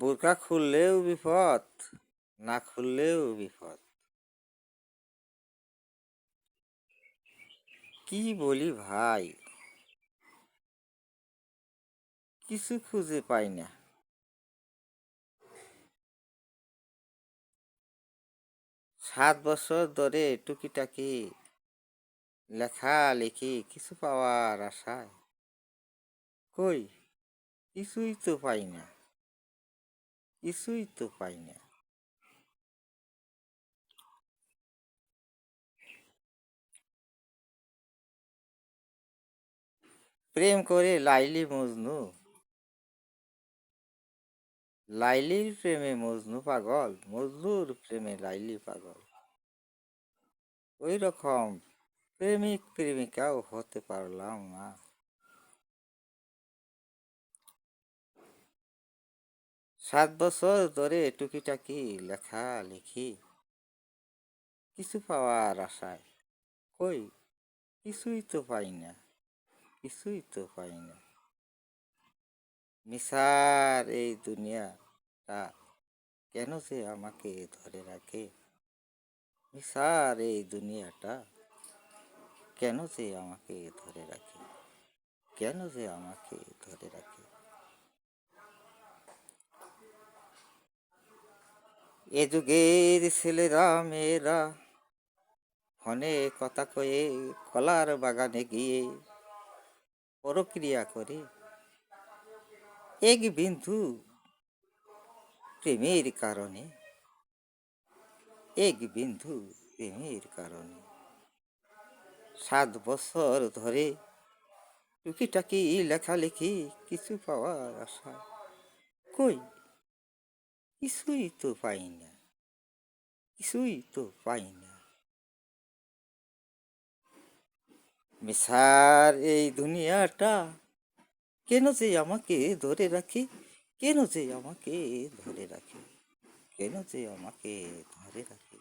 বোরকা খুললেও বিপদ, না খুললেও বিপদ। কি বলি ভাই, কিছু খুঁজে পাই না। 7 বছর ধরে টুকিটাকি লেখালেখি কিছু পাওয়ার আশায়, কই কিছুই তো পাই না, কিছুই তো পাই না। প্রেম করে লাইলি মজনু, লাইলির প্রেমে মজনু পাগল, মজনুর প্রেমে লাইলি পাগল। ওই রকম প্রেমিক প্রেমিকাও হতে পারলাম না। 7 বছর ধরে টুকিটাকি লেখালেখি কিছু পাওয়ার আশায়, কই কিছুই তো পাই না, কিছুই তো পাই না। মিশার এই দুনিয়াটা কেন যে আমাকে ধরে রাখে, মিশার এই দুনিয়াটা কেন যে আমাকে ধরে রাখে, কেন যে আমাকে ধরে রাখে। এ যুগের ছেলেরা মেয়েরা ফোনে কথা কয়ে কলার বাগানে গিয়ে পরক্রিয়া করে এক বিন্দু প্রেমের কারণে, এক বিন্দু প্রেমের কারণে। 7 বছর ধরে টুকিটাকি লেখালেখি কিছু পাওয়ার আশা, কই কিছুই তো পাই না, কিছুই তো পাই না। মিশার এই দুনিয়াটা কেন যে আমাকে ধরে রাখে, কেন যে আমাকে ধরে রাখে, কেন যে আমাকে ধরে রাখে।